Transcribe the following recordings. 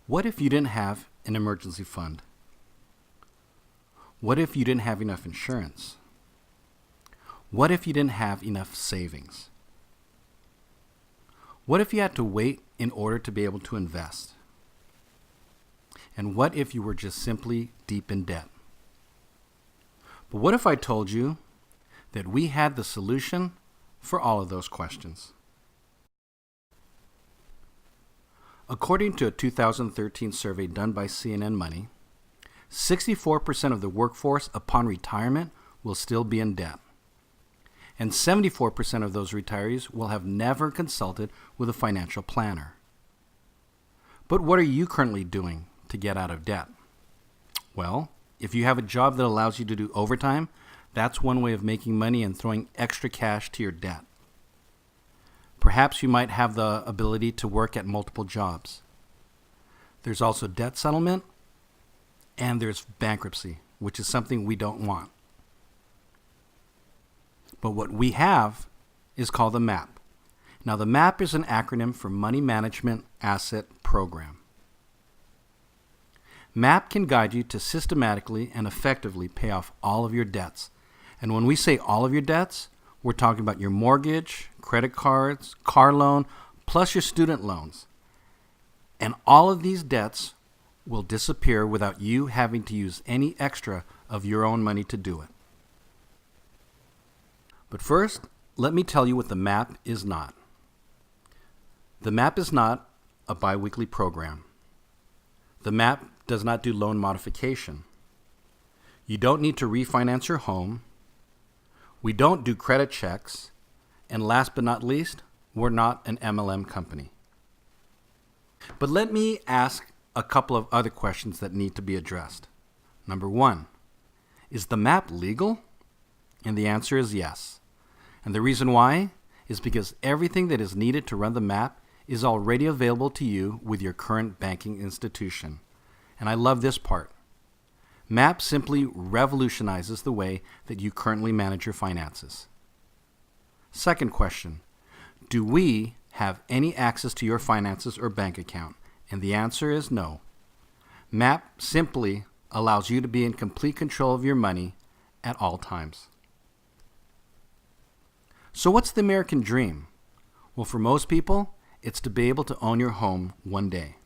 What if you didn't have an emergency fund? What if you didn't have enough insurance? What if you didn't have enough savings? What if you had to wait in order to be able to invest? And what if you were just simply deep in debt? But what if I told you that we had the solution for all of those questions? According to a 2013 survey done by CNN Money, 64% of the workforce upon retirement will still be in debt. And 74% of those retirees will have never consulted with a financial planner. But what are you currently doing to get out of debt? Well, if you have a job that allows you to do overtime, that's one way of making money and throwing extra cash to your debt. Perhaps you might have the ability to work at multiple jobs. There's also debt settlement, and there's bankruptcy, which is something we don't want. But what we have is called the MAP. Now, the MAP is an acronym for Money Management Asset Program. MAP can guide you to systematically and effectively pay off all of your debts. And when we say all of your debts, we're talking about your mortgage, credit cards, car loan, plus your student loans. And all of these debts will disappear without you having to use any extra of your own money to do it. But first, let me tell you what the MAP is not. The MAP is not a biweekly program. The MAP does not do loan modification. You don't need to refinance your home. We don't do credit checks. And last but not least, we're not an MLM company. But let me ask a couple of other questions that need to be addressed. Number one, is the MAP legal? And the answer is yes. And the reason why is because everything that is needed to run the MAP is already available to you with your current banking institution. And I love this part. MAP simply revolutionizes the way that you currently manage your finances. Second question, do we have any access to your finances or bank account? And the answer is no. MAP simply allows you to be in complete control of your money at all times. So what's the American dream? Well, for most people, it's to be able to own your home one day.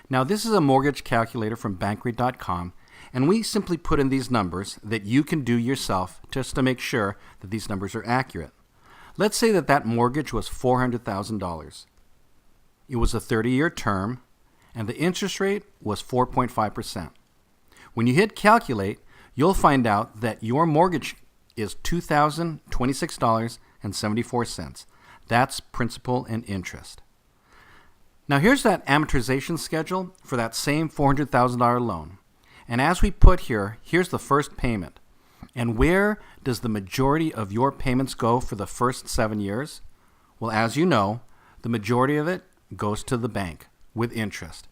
Now, this is a mortgage calculator from Bankrate.com, and we simply put in these numbers that you can do yourself just to make sure that these numbers are accurate. Let's say that mortgage was $400,000. It was a 30-year term, and the interest rate was 4.5%. When you hit calculate, you'll find out that your mortgage is $2,026.74. That's principal and interest. Now here's that amortization schedule for that same $400,000 loan. And as we put here, here's the first payment. And where does the majority of your payments go for the first 7 years? Well, as you know, the majority of it goes to the bank with interest.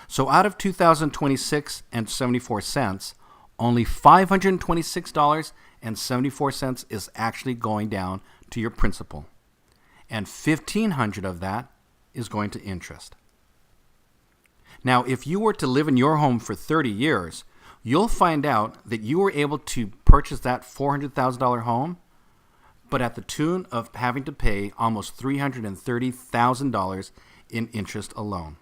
So out of $2,026.74, only $526.74 is actually going down to your principal. And $1,500 of that is going to interest. Now, if you were to live in your home for 30 years, you'll find out that you were able to purchase that $400,000 home, but at the tune of having to pay almost $330,000 in interest alone.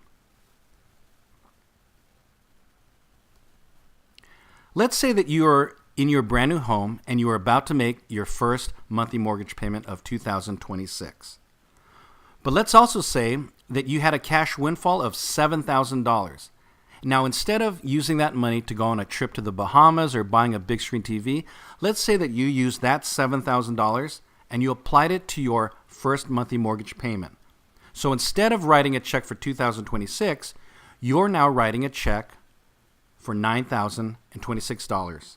Let's say that you are in your brand new home and you are about to make your first monthly mortgage payment of $2,026. But let's also say that you had a cash windfall of $7,000. Now, instead of using that money to go on a trip to the Bahamas or buying a big screen TV, let's say that you used that $7,000 and you applied it to your first monthly mortgage payment. So instead of writing a check for $2,026, you're now writing a check for $9,026.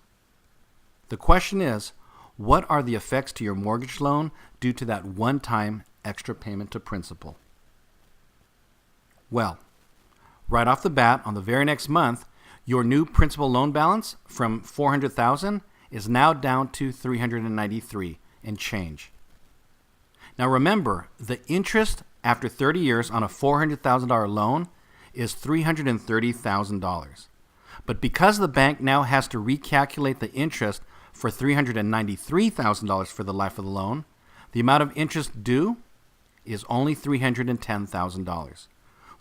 The question is, what are the effects to your mortgage loan due to that one-time extra payment to principal? Well, right off the bat, on the very next month, your new principal loan balance from $400,000 is now down to $393 and change. Now remember, the interest after 30 years on a $400,000 loan is $330,000. But because the bank now has to recalculate the interest for $393,000 for the life of the loan, the amount of interest due is only $310,000,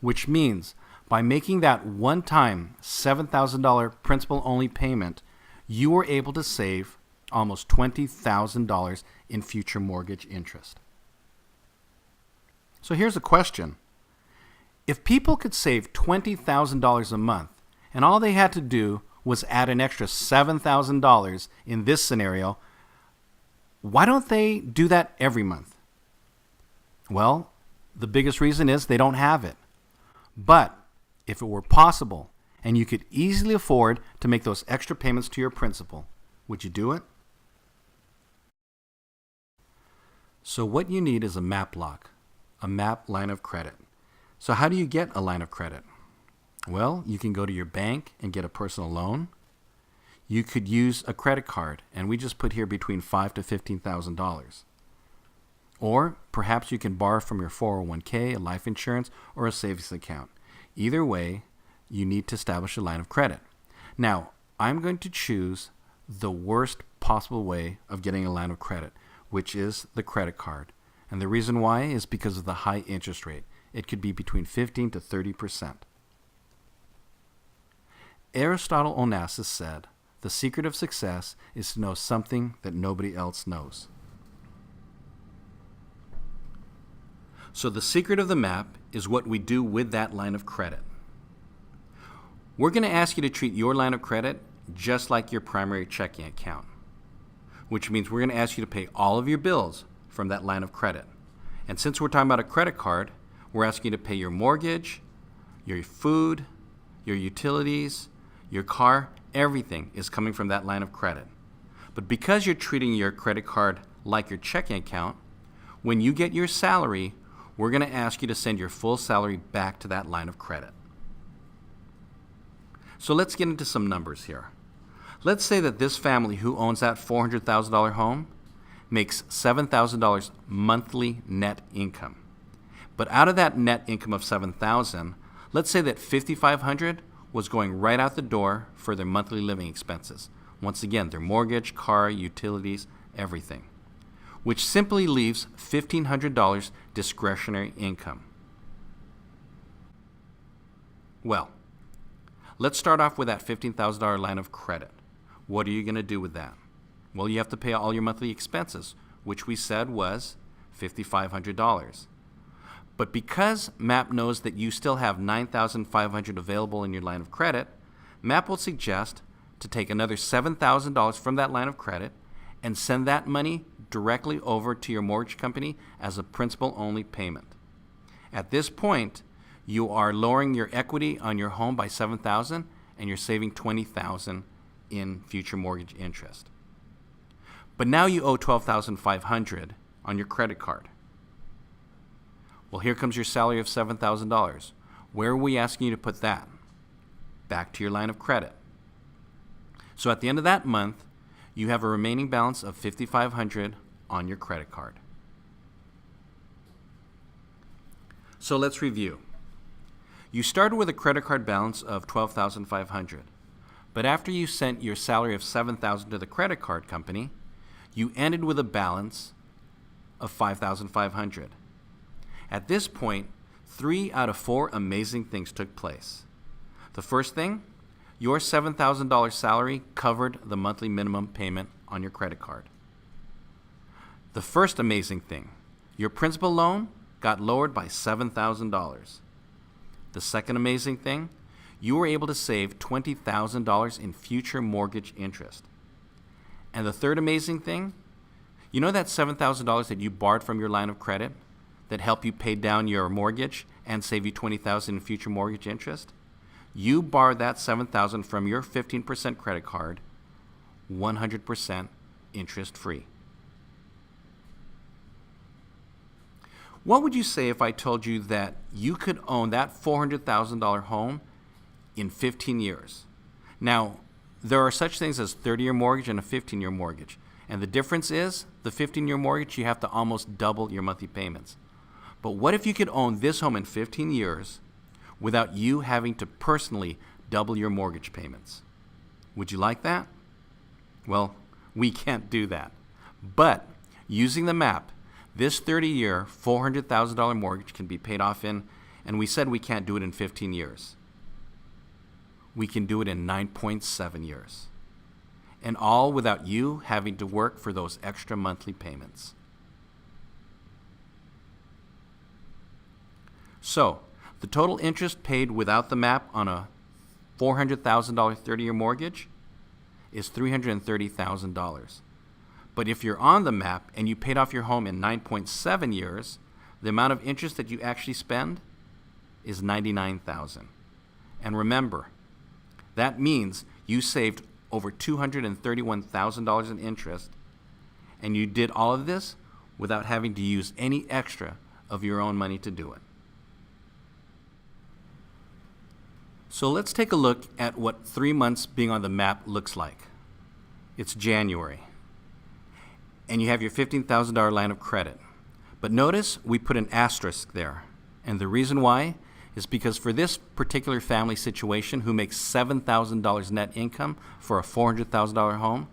which means by making that one-time $7,000 principal-only payment, you were able to save almost $20,000 in future mortgage interest. So here's a question. If people could save $20,000 a month, and all they had to do was add an extra $7,000 in this scenario, why don't they do that every month? Well, the biggest reason is they don't have it. But if it were possible and you could easily afford to make those extra payments to your principal, would you do it? So what you need is a MAP lock, a MAP line of credit. So how do you get a line of credit? Well, you can go to your bank and get a personal loan. You could use a credit card, and we just put here between $5,000 to $15,000. Or perhaps you can borrow from your 401k, a life insurance, or a savings account. Either way, you need to establish a line of credit. Now, I'm going to choose the worst possible way of getting a line of credit, which is the credit card. And the reason why is because of the high interest rate. It could be between 15 to 30%. Aristotle Onassis said, "The secret of success is to know something that nobody else knows." So the secret of the MAP is what we do with that line of credit. We're going to ask you to treat your line of credit just like your primary checking account, which means we're going to ask you to pay all of your bills from that line of credit. And since we're talking about a credit card, we're asking you to pay your mortgage, your food, your utilities, your car, everything is coming from that line of credit. But because you're treating your credit card like your checking account, when you get your salary, we're going to ask you to send your full salary back to that line of credit. So let's get into some numbers here. Let's say that this family who owns that $400,000 home makes $7,000 monthly net income. But out of that net income of $7,000, let's say that $5,500 was going right out the door for their monthly living expenses. Once again, their mortgage, car, utilities, everything, which simply leaves $1,500 discretionary income. Well, let's start off with that $15,000 line of credit. What are you going to do with that? Well, you have to pay all your monthly expenses, which we said was $5,500. But because MAP knows that you still have $9,500 available in your line of credit, MAP will suggest to take another $7,000 from that line of credit and send that money directly over to your mortgage company as a principal-only payment. At this point, you are lowering your equity on your home by $7,000 and you're saving $20,000 in future mortgage interest. But now you owe $12,500 on your credit card. Well, here comes your salary of $7,000. Where are we asking you to put that? Back to your line of credit. So at the end of that month, you have a remaining balance of $5,500 on your credit card. So let's review. You started with a credit card balance of $12,500, but after you sent your salary of $7,000 to the credit card company, you ended with a balance of $5,500. At this point, 3 out of 4 amazing things took place. The first thing, your $7,000 salary covered the monthly minimum payment on your credit card. The first amazing thing, your principal loan got lowered by $7,000. The second amazing thing, you were able to save $20,000 in future mortgage interest. And the third amazing thing, you know that $7,000 that you borrowed from your line of credit that helped you pay down your mortgage and save you $20,000 in future mortgage interest? You borrowed that $7,000 from your 15% credit card, 100% interest-free. What would you say if I told you that you could own that $400,000 home in 15 years? Now, there are such things as a 30-year mortgage and a 15-year mortgage. And the difference is, the 15-year mortgage, you have to almost double your monthly payments. But what if you could own this home in 15 years without you having to personally double your mortgage payments. Would you like that? Well, we can't do that. But using the MAP, this 30-year, $400,000 mortgage can be paid off in, and we said we can't do it in 15 years. We can do it in 9.7 years. And all without you having to work for those extra monthly payments. So, the total interest paid without the MAP on a $400,000 30-year mortgage is $330,000. But if you're on the MAP and you paid off your home in 9.7 years, the amount of interest that you actually spend is $99,000. And remember, that means you saved over $231,000 in interest, and you did all of this without having to use any extra of your own money to do it. So let's take a look at what 3 months being on the MAP looks like. It's January, and you have your $15,000 line of credit. But notice we put an asterisk there, and the reason why is because for this particular family situation who makes $7,000 net income for a $400,000 home,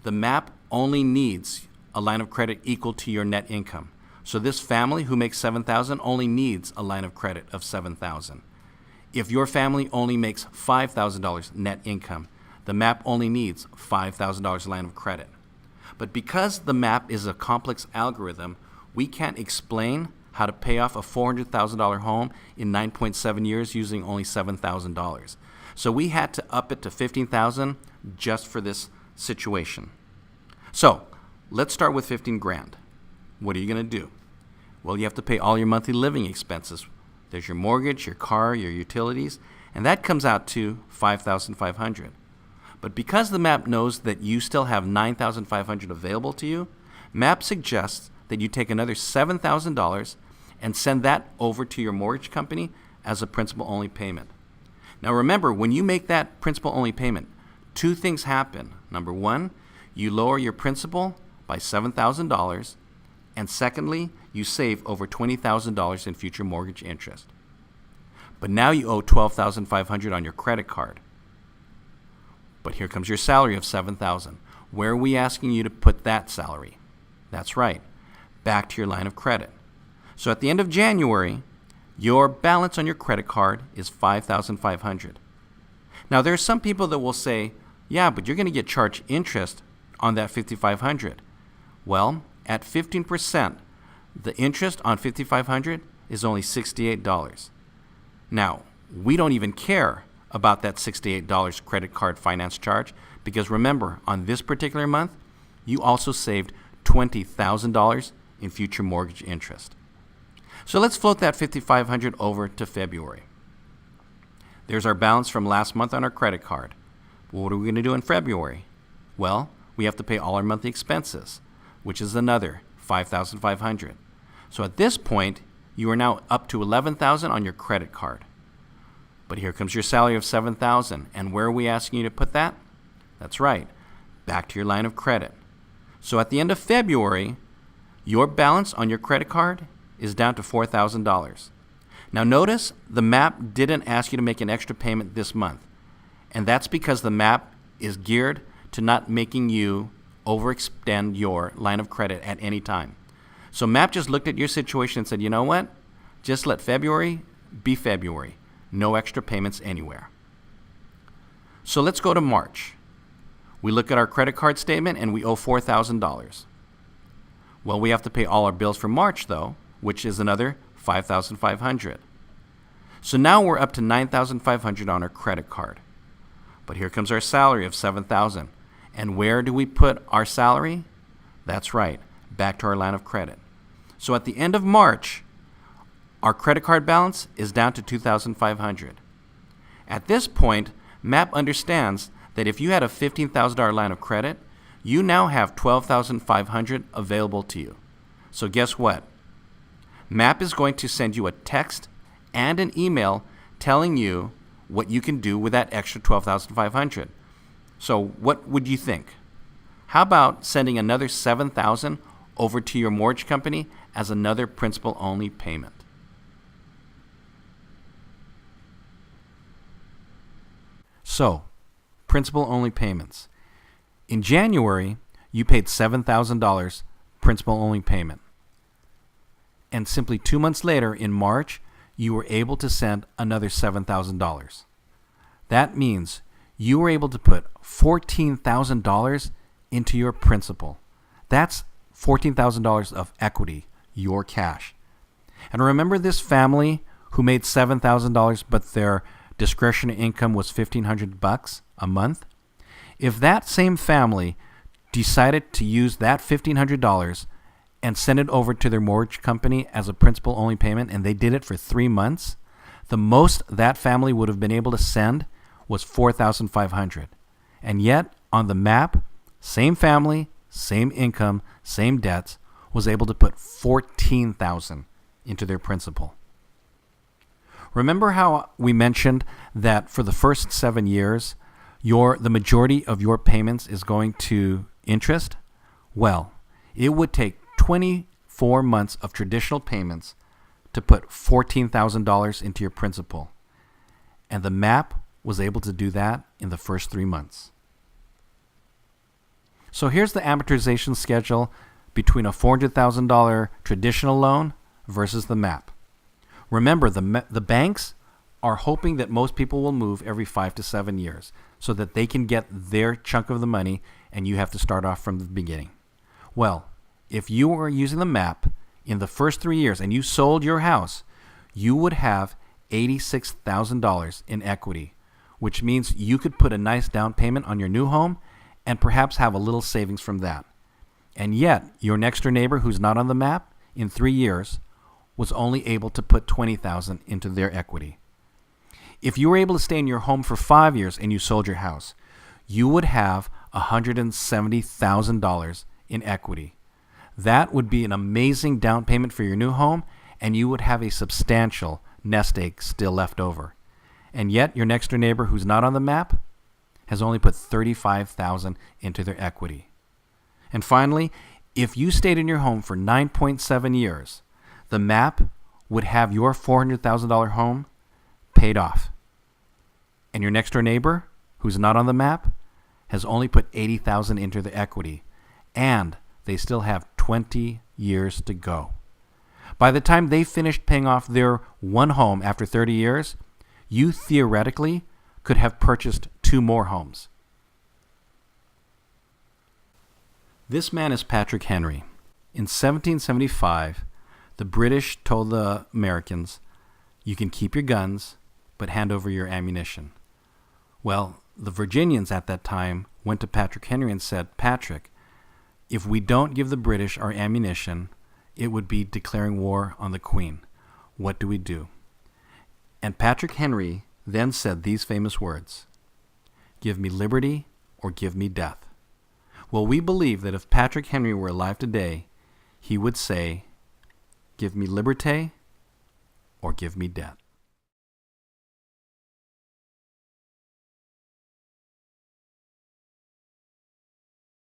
the MAP only needs a line of credit equal to your net income. So this family who makes $7,000 only needs a line of credit of $7,000. If your family only makes $5,000 net income, the MAP only needs $5,000 line of credit. But because the MAP is a complex algorithm, we can't explain how to pay off a $400,000 home in 9.7 years using only $7,000. So we had to up it to $15,000 just for this situation. So let's start with 15 grand. What are you going to do? Well, you have to pay all your monthly living expenses. There's your mortgage, your car, your utilities, and that comes out to $5,500. But because the MAP knows that you still have $9,500 available to you, MAP suggests that you take another $7,000 and send that over to your mortgage company as a principal-only payment. Now remember, when you make that principal-only payment, two things happen. Number one, you lower your principal by $7,000, and secondly, you save over $20,000 in future mortgage interest. But now you owe $12,500 on your credit card. But here comes your salary of $7,000. Where are we asking you to put that salary? That's right, back to your line of credit. So at the end of January, your balance on your credit card is $5,500. Now there are some people that will say, yeah, but you're going to get charged interest on that $5,500. Well, at 15%, the interest on $5,500 is only $68. Now, we don't even care about that $68 credit card finance charge because remember, on this particular month, you also saved $20,000 in future mortgage interest. So let's float that $5,500 over to February. There's our balance from last month on our credit card. Well, what are we going to do in February? Well, we have to pay all our monthly expenses, which is another $5,500. So at this point, you are now up to $11,000 on your credit card. But here comes your salary of $7,000, and where are we asking you to put that? That's right, back to your line of credit. So at the end of February, your balance on your credit card is down to $4,000. Now notice the MAP didn't ask you to make an extra payment this month, and that's because the MAP is geared to not making you overextend your line of credit at any time. So MAP just looked at your situation and said, you know what? Just let February be February. No extra payments anywhere. So let's go to March. We look at our credit card statement and we owe $4,000. Well, we have to pay all our bills for March though, which is another $5,500. So now we're up to $9,500 on our credit card. But here comes our salary of $7,000. And where do we put our salary? That's right, back to our line of credit. So at the end of March, our credit card balance is down to $2,500. At this point, MAP understands that if you had a $15,000 line of credit, you now have $12,500 available to you. So guess what? MAP is going to send you a text and an email telling you what you can do with that extra $12,500. So what would you think? How about sending another $7,000 over to your mortgage company as another principal-only payment? So, principal-only payments. In January, you paid $7,000 principal-only payment. And simply 2 months later, in March, you were able to send another $7,000. That means you were able to put $14,000 into your principal. That's $14,000 of equity, your cash. And remember this family who made $7,000 but their discretionary income was $1,500 a month? If that same family decided to use that $1,500 and send it over to their mortgage company as a principal-only payment, and they did it for 3 months, the most that family would have been able to send was $4,500. And yet, on the map, same family, same income, same debts, was able to put $14,000 into their principal. Remember how we mentioned that for the first 7 years, the majority of your payments is going to interest? Well, it would take 24 months of traditional payments to put $14,000 into your principal. And the MAP was able to do that in the first 3 months. So here's the amortization schedule between a $400,000 traditional loan versus the MAP. Remember, the banks are hoping that most people will move every 5 to 7 years so that they can get their chunk of the money and you have to start off from the beginning. Well, if you were using the MAP in the first 3 years and you sold your house, you would have $86,000 in equity, which means you could put a nice down payment on your new home and perhaps have a little savings from that. And yet, your next door neighbor who's not on the MAP in 3 years was only able to put $20,000 into their equity. If you were able to stay in your home for 5 years and you sold your house, you would have $170,000 in equity. That would be an amazing down payment for your new home, and you would have a substantial nest egg still left over. And yet, your next door neighbor who's not on the MAP has only put $35,000 into their equity. And finally, if you stayed in your home for 9.7 years, the MAP would have your $400,000 home paid off. And your next door neighbor, who's not on the MAP, has only put $80,000 into the equity. And they still have 20 years to go. By the time they finished paying off their one home after 30 years, you theoretically could have purchased 2 more homes. This man is Patrick Henry. In 1775, the British told the Americans, you can keep your guns, but hand over your ammunition. Well, the Virginians at that time went to Patrick Henry and said, Patrick, if we don't give the British our ammunition, it would be declaring war on the Queen. What do we do? And Patrick Henry then said these famous words, give me liberty or give me death. Well, we believe that if Patrick Henry were alive today, he would say, give me liberté or give me death.